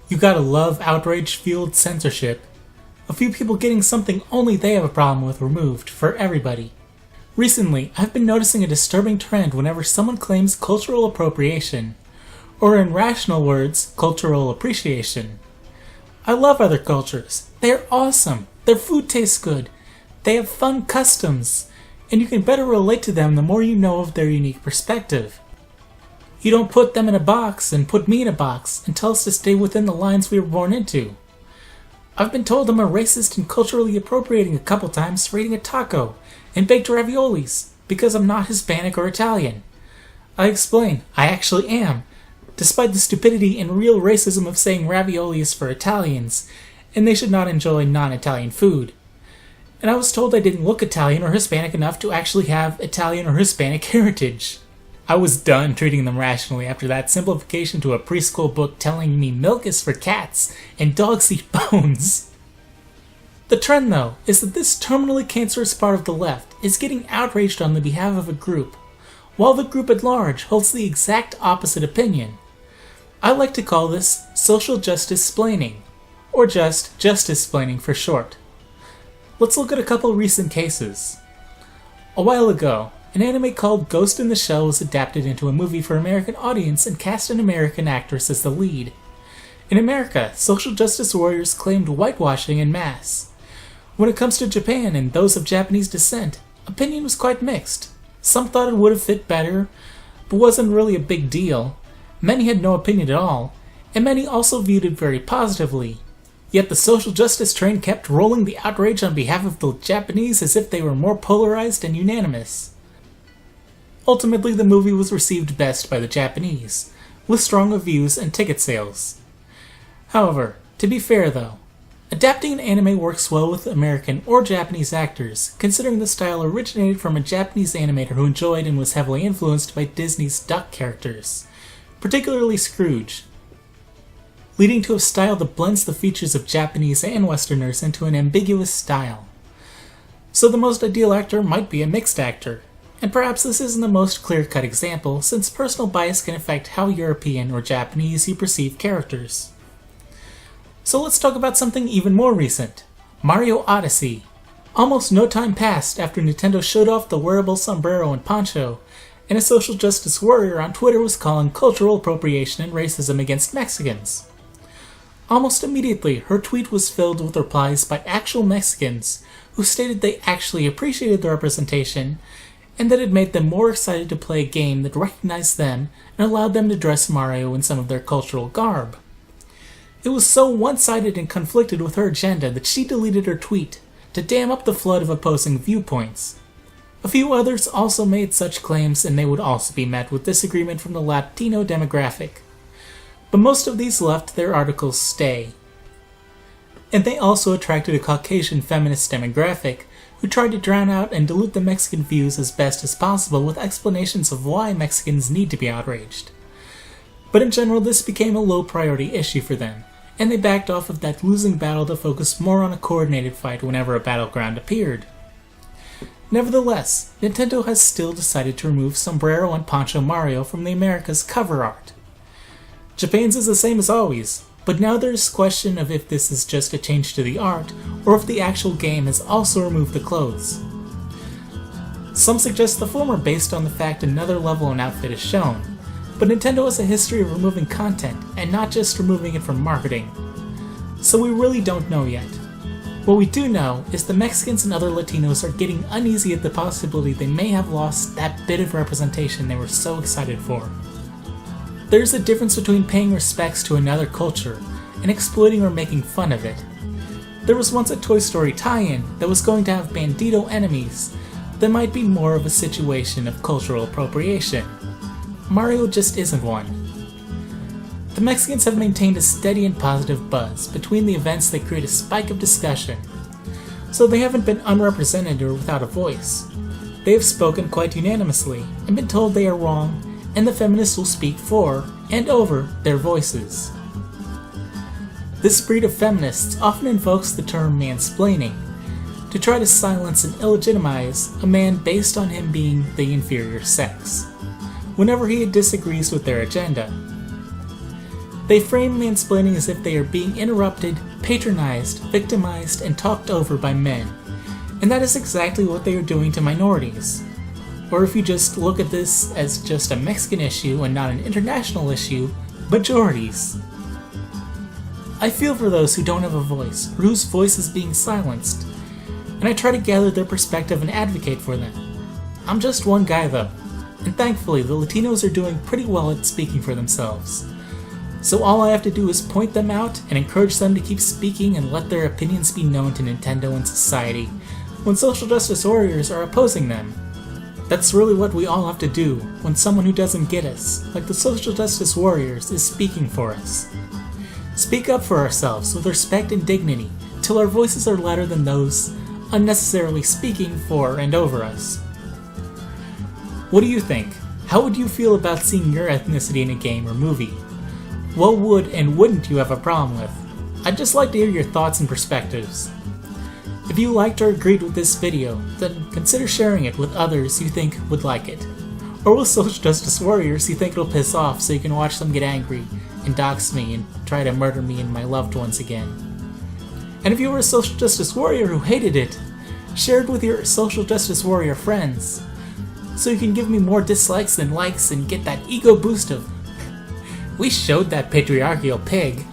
You gotta love outrage-fueled censorship. A few people getting something only they have a problem with removed for everybody. Recently, I've been noticing a disturbing trend whenever someone claims cultural appropriation, or in rational words, cultural appreciation. I love other cultures. They are awesome. Their food tastes good. They have fun customs, and you can better relate to them the more you know of their unique perspective. You don't put them in a box and put me in a box and tell us to stay within the lines we were born into. I've been told I'm a racist and culturally appropriating a couple times for eating a taco and baked raviolis because I'm not Hispanic or Italian. I explain, I actually am, despite the stupidity and real racism of saying ravioli is for Italians, and they should not enjoy non-Italian food. And I was told I didn't look Italian or Hispanic enough to actually have Italian or Hispanic heritage. I was done treating them rationally after that simplification to a preschool book telling me milk is for cats and dogs eat bones. The trend, though, is that this terminally cancerous part of the left is getting outraged on the behalf of a group, while the group at large holds the exact opposite opinion. I like to call this social justice-splaining, or just justice-splaining for short. Let's look at a couple recent cases. A while ago, an anime called Ghost in the Shell was adapted into a movie for American audience and cast an American actress as the lead. In America, social justice warriors claimed whitewashing en masse. When it comes to Japan and those of Japanese descent, opinion was quite mixed. Some thought it would have fit better, but wasn't really a big deal. Many had no opinion at all, and many also viewed it very positively. Yet the social justice train kept rolling the outrage on behalf of the Japanese as if they were more polarized and unanimous. Ultimately, the movie was received best by the Japanese, with strong reviews and ticket sales. However, to be fair though, adapting an anime works well with American or Japanese actors, considering the style originated from a Japanese animator who enjoyed and was heavily influenced by Disney's duck characters, particularly Scrooge, leading to a style that blends the features of Japanese and Westerners into an ambiguous style. So the most ideal actor might be a mixed actor, and perhaps this isn't the most clear-cut example, since personal bias can affect how European or Japanese you perceive characters. So let's talk about something even more recent, Mario Odyssey. Almost no time passed after Nintendo showed off the wearable sombrero and poncho, and a social justice warrior on Twitter was calling cultural appropriation and racism against Mexicans. Almost immediately, her tweet was filled with replies by actual Mexicans who stated they actually appreciated the representation and that it made them more excited to play a game that recognized them and allowed them to dress Mario in some of their cultural garb. It was so one-sided and conflicted with her agenda that she deleted her tweet to dam up the flood of opposing viewpoints. A few others also made such claims, and they would also be met with disagreement from the Latino demographic. But most of these left their articles stay. And they also attracted a Caucasian feminist demographic who tried to drown out and dilute the Mexican views as best as possible with explanations of why Mexicans need to be outraged. But in general, this became a low-priority issue for them, and they backed off of that losing battle to focus more on a coordinated fight whenever a battleground appeared. Nevertheless, Nintendo has still decided to remove Sombrero and Poncho Mario from the America's cover art. Japan's is the same as always, but now there's question of if this is just a change to the art, or if the actual game has also removed the clothes. Some suggest the former based on the fact another level and outfit is shown, but Nintendo has a history of removing content, and not just removing it from marketing. So we really don't know yet. What we do know is the Mexicans and other Latinos are getting uneasy at the possibility they may have lost that bit of representation they were so excited for. There's a difference between paying respects to another culture and exploiting or making fun of it. There was once a Toy Story tie-in that was going to have Bandito enemies that might be more of a situation of cultural appropriation. Mario just isn't one. The Mexicans have maintained a steady and positive buzz between the events that create a spike of discussion, so they haven't been unrepresented or without a voice. They have spoken quite unanimously and been told they are wrong, and the feminists will speak for and over their voices. This breed of feminists often invokes the term mansplaining to try to silence and illegitimize a man based on him being the inferior sex, whenever he disagrees with their agenda. They frame mansplaining as if they are being interrupted, patronized, victimized, and talked over by men. And that is exactly what they are doing to minorities. Or if you just look at this as just a Mexican issue and not an international issue, majorities. I feel for those who don't have a voice, or whose voice is being silenced, and I try to gather their perspective and advocate for them. I'm just one guy though, and thankfully the Latinos are doing pretty well at speaking for themselves. So all I have to do is point them out and encourage them to keep speaking and let their opinions be known to Nintendo and society when social justice warriors are opposing them. That's really what we all have to do when someone who doesn't get us, like the social justice warriors, is speaking for us. Speak up for ourselves with respect and dignity till our voices are louder than those unnecessarily speaking for and over us. What do you think? How would you feel about seeing your ethnicity in a game or movie? What would and wouldn't you have a problem with? I'd just like to hear your thoughts and perspectives. If you liked or agreed with this video, then consider sharing it with others you think would like it. Or with social justice warriors you think it'll piss off so you can watch them get angry and dox me and try to murder me and my loved ones again. And if you were a social justice warrior who hated it, share it with your social justice warrior friends so you can give me more dislikes than likes and get that ego boost of we showed that patriarchal pig.